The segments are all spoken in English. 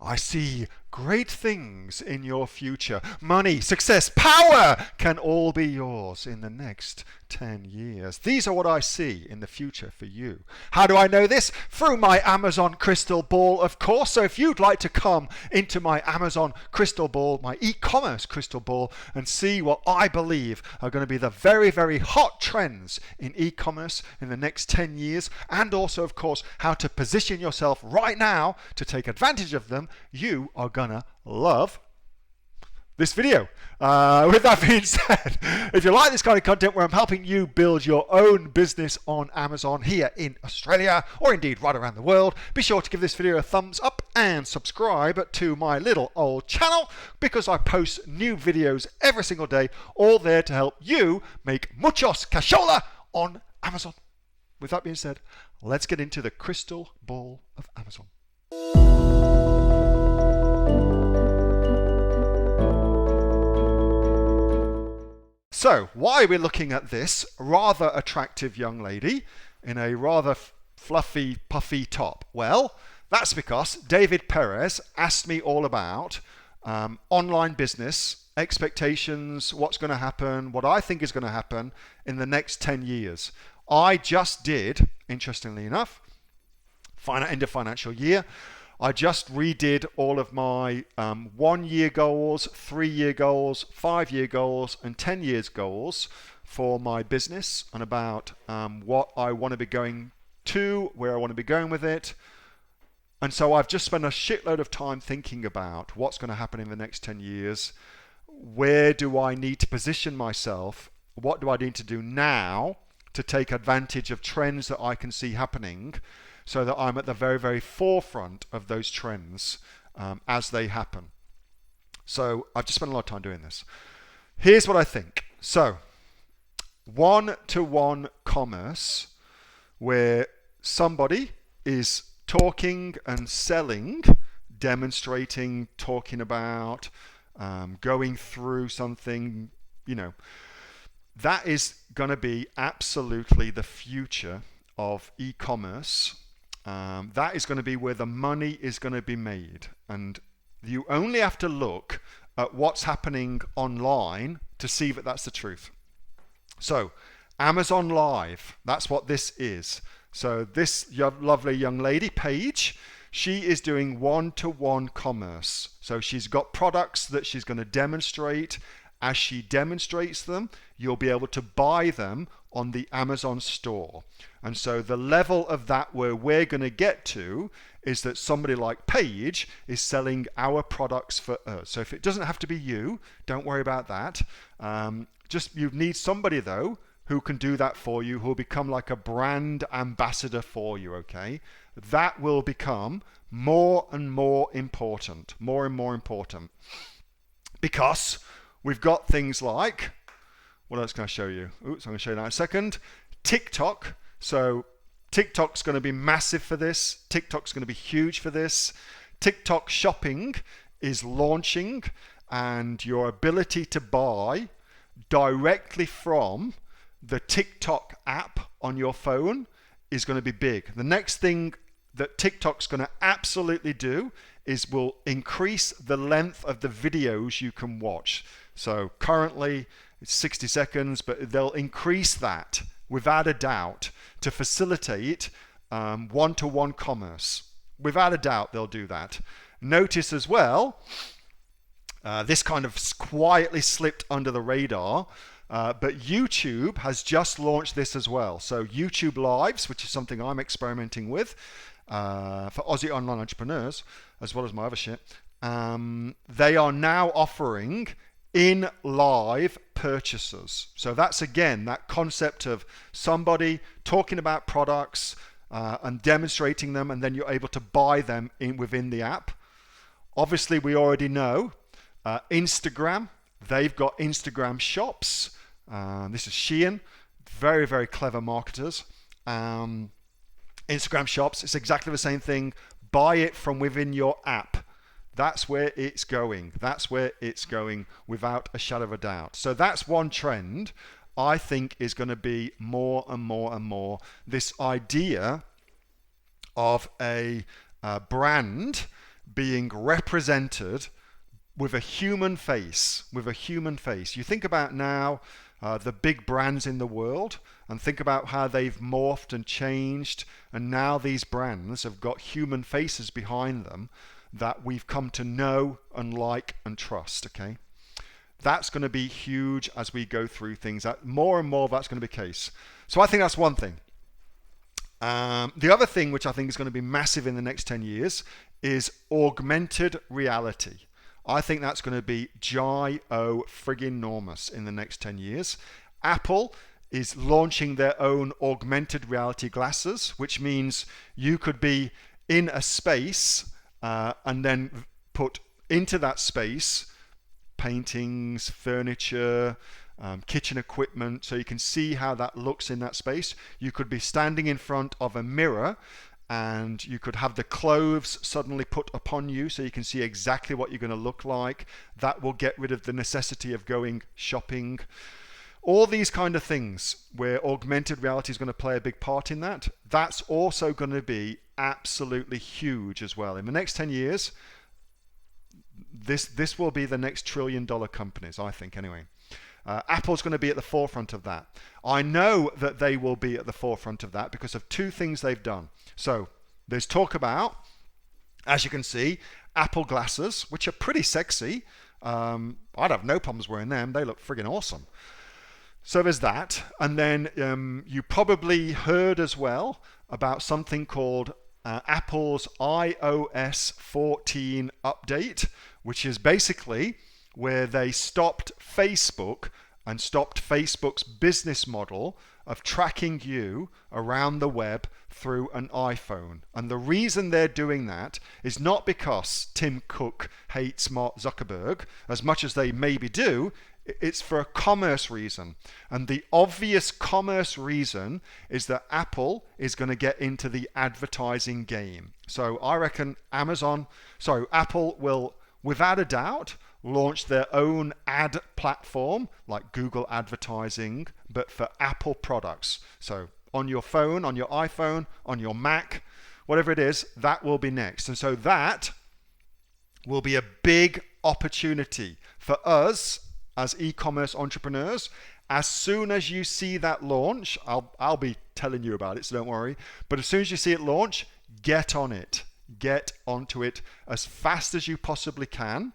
I see great things in your future. Money, success, power can all be yours in the next 10 years. These are what I see in the future for you. How do I know this? Through my Amazon crystal ball, of course. So if you'd like to come into my Amazon crystal ball, my e-commerce crystal ball, and see what I believe are going to be the very, very hot trends in e-commerce in the next 10 years, and also, of course, how to position yourself right now to take advantage of them, you are gonna love this video. With that being said, if you like this kind of content where I'm helping you build your own business on Amazon here in Australia, or indeed right around the world, be sure to give this video a thumbs up and subscribe to my little old channel, because I post new videos every single day, all there to help you make muchos cashola on Amazon. With that being said, let's get into the crystal ball of Amazon. So, why are we looking at this rather attractive young lady in a rather fluffy, puffy top? Well, that's because David Perez asked me all about online business, expectations, what's going to happen, what I think is going to happen in the next 10 years. I just did, interestingly enough, end of financial year, I just redid all of my 1 year goals, 3 year goals, 5 year goals, and 10 years goals for my business, and about what I want to be going to, where I want to be going with it. And so I've just spent a shitload of time thinking about what's going to happen in the next 10 years. Where do I need to position myself? What do I need to do now to take advantage of trends that I can see happening, so that I'm at the very, very forefront of those trends as they happen. So I've just spent a lot of time doing this. Here's what I think. So, one-to-one commerce, where somebody is talking and selling, demonstrating, talking about, going through something, that is going to be absolutely the future of e-commerce. That is going to be where the money is going to be made. And you only have to look at what's happening online to see that that's the truth. So, Amazon Live, that's what this is. So this lovely young lady, Paige, she is doing one-to-one commerce. So she's got products that she's going to demonstrate. As she demonstrates them, you'll be able to buy them on the Amazon store. And so the level of that where we're going to get to is that somebody like Paige is selling our products for us. So if it doesn't have to be you, don't worry about that. Just you need somebody though who can do that for you, who will become like a brand ambassador for you, okay? That will become more and more important, because we've got things like, what else can I show you? I'm going to show you that in a second. TikTok. So TikTok's going to be massive for this. TikTok's going to be huge for this. TikTok shopping is launching, and your ability to buy directly from the TikTok app on your phone is going to be big. The next thing that TikTok's going to absolutely do is will increase the length of the videos you can watch. So currently it's 60 seconds, but they'll increase that without a doubt to facilitate one-to-one commerce. Without a doubt, they'll do that. Notice as well, this kind of quietly slipped under the radar, but YouTube has just launched this as well. So YouTube Lives, which is something I'm experimenting with for Aussie online entrepreneurs, as well as my other shit, they are now offering in live purchases. So that's again that concept of somebody talking about products and demonstrating them, and then you're able to buy them within the app. Obviously, we already know Instagram. They've got Instagram shops. This is Shein, very, very clever marketers. Instagram shops, it's exactly the same thing. Buy it from within your app. That's where it's going. That's where it's going without a shadow of a doubt. So that's one trend I think is going to be more and more and more. This idea of a brand being represented with a human face, You think about now the big brands in the world, and think about how they've morphed and changed, and now these brands have got human faces behind them that we've come to know and like and trust, okay? That's going to be huge as we go through things. More and more of that's going to be the case. So I think that's one thing. The other thing which I think is going to be massive in the next 10 years is augmented reality. I think that's going to be friggin-normous in the next 10 years. Apple is launching their own augmented reality glasses, which means you could be in a space and then put into that space paintings, furniture, kitchen equipment, so you can see how that looks in that space. You could be standing in front of a mirror and you could have the clothes suddenly put upon you so you can see exactly what you're going to look like. That will get rid of the necessity of going shopping. All these kind of things where augmented reality is going to play a big part in that. That's also going to be absolutely huge as well. In the next 10 years, this will be the next trillion-dollar companies, I think, anyway. Apple's going to be at the forefront of that. I know that they will be at the forefront of that because of two things they've done. So there's talk about, as you can see, Apple glasses, which are pretty sexy. I'd have no problems wearing them. They look friggin' awesome. So there's that. And then you probably heard as well about something called Apple's iOS 14 update, which is basically where they stopped Facebook and stopped Facebook's business model of tracking you around the web through an iPhone. And the reason they're doing that is not because Tim Cook hates Mark Zuckerberg, as much as they maybe do. It's for a commerce reason. And the obvious commerce reason is that Apple is going to get into the advertising game. So I reckon Apple will, without a doubt, launch their own ad platform like Google advertising, but for Apple products. So on your phone, on your iPhone, on your Mac, whatever it is, that will be next. And so that will be a big opportunity for us as e-commerce entrepreneurs. As soon as you see that launch, I'll be telling you about it, so don't worry. But as soon as you see it launch, get on it. Get onto it as fast as you possibly can,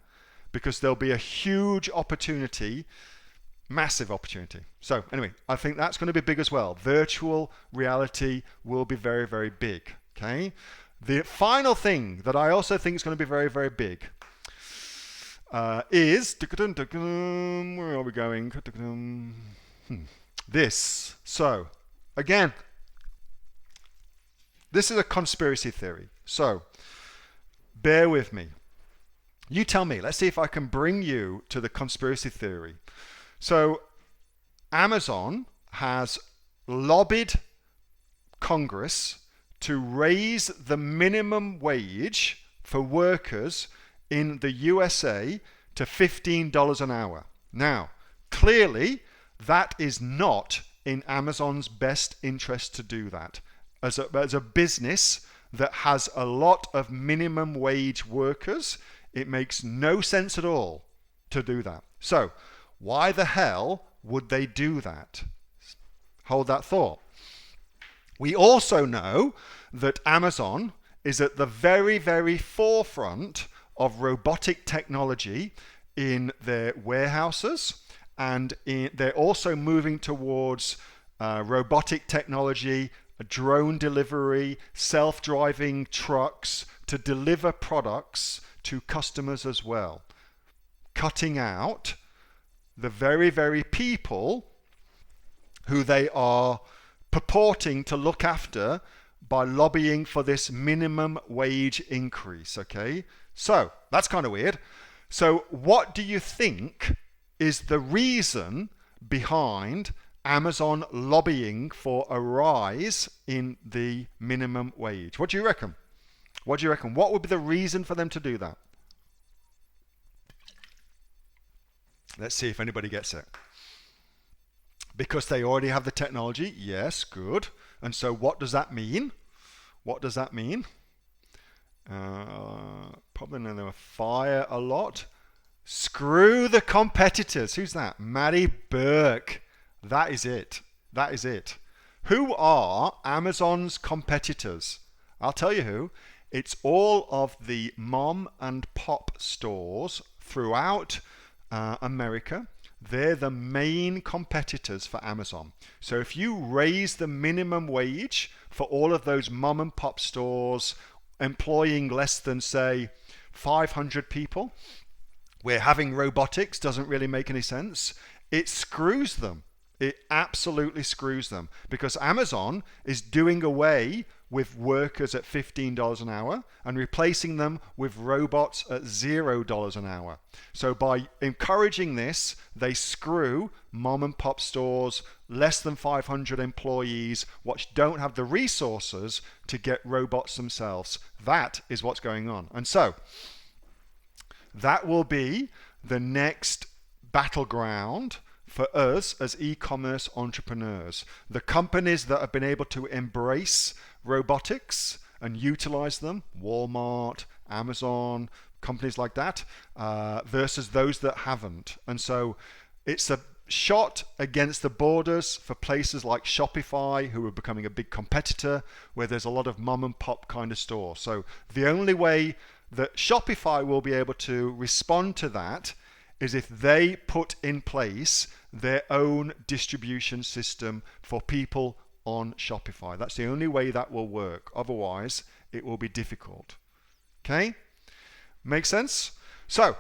because there'll be a huge opportunity, massive opportunity. So anyway, I think that's going to be big as well. Virtual reality will be very, very big. Okay. The final thing that I also think is going to be very, very big is where are we going? This. So again, this is a conspiracy theory. So bear with me. You tell me. Let's see if I can bring you to the conspiracy theory. So Amazon has lobbied Congress to raise the minimum wage for workers in the USA to $15 an hour. Now, clearly, that is not in Amazon's best interest to do that. As a business that has a lot of minimum wage workers, it makes no sense at all to do that. So, why the hell would they do that? Hold that thought. We also know that Amazon is at the very, very forefront of robotic technology in their warehouses, and they're also moving towards robotic technology, drone delivery, self-driving trucks to deliver products to customers as well, cutting out the very, very people who they are purporting to look after by lobbying for this minimum wage increase. Okay, so that's kind of weird. So what do you think is the reason behind Amazon lobbying for a rise in the minimum wage? What do you reckon? What do you reckon? What would be the reason for them to do that? Let's see if anybody gets it. Because they already have the technology. Yes, good. And so what does that mean? What does that mean? probably know them fire a lot. Screw the competitors. Who's that? Maddie Burke. That is it. That is it. Who are Amazon's competitors? I'll tell you who. It's all of the mom and pop stores throughout America. They're the main competitors for Amazon. So if you raise the minimum wage for all of those mom and pop stores employing less than, say, 500 people, where having robotics doesn't really make any sense, it screws them. It absolutely screws them, because Amazon is doing away with workers at $15 an hour and replacing them with robots at $0 an hour. So by encouraging this, they screw mom and pop stores, less than 500 employees, which don't have the resources to get robots themselves. That is what's going on. And so that will be the next battleground for us as e-commerce entrepreneurs. The companies that have been able to embrace robotics and utilize them, Walmart, Amazon, companies like that, versus those that haven't. And so it's a shot against the borders for places like Shopify, who are becoming a big competitor, where there's a lot of mom and pop kind of store. So the only way that Shopify will be able to respond to that is if they put in place their own distribution system for people on Shopify. That's the only way that will work. Otherwise, it will be difficult. Okay? Make sense? So,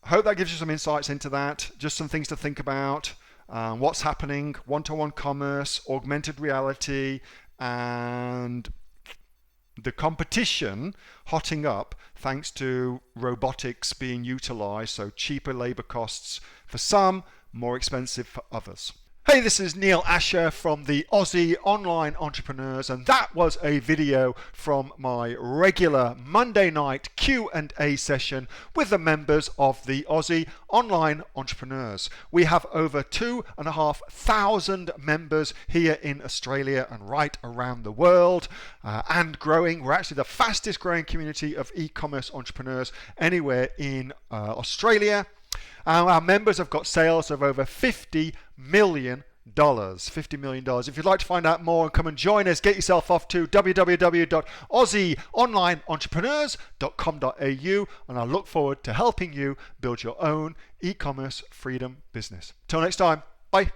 hope that gives you some insights into that. Just some things to think about. What's happening, one-to-one commerce, augmented reality, and the competition hotting up thanks to robotics being utilized, so cheaper labor costs for some, more expensive for others. Hey, this is Neil-Asher from the Aussie Online Entrepreneurs, and that was a video from my regular Monday night Q&A session with the members of the Aussie Online Entrepreneurs. We have over 2,500 members here in Australia and right around the world, and growing. We're actually the fastest growing community of e-commerce entrepreneurs anywhere in Australia. Our members have got sales of over $50 million. $50 million. If you'd like to find out more and come and join us, get yourself off to www.aussieonlineentrepreneurs.com.au, and I look forward to helping you build your own e-commerce freedom business. Till next time, bye.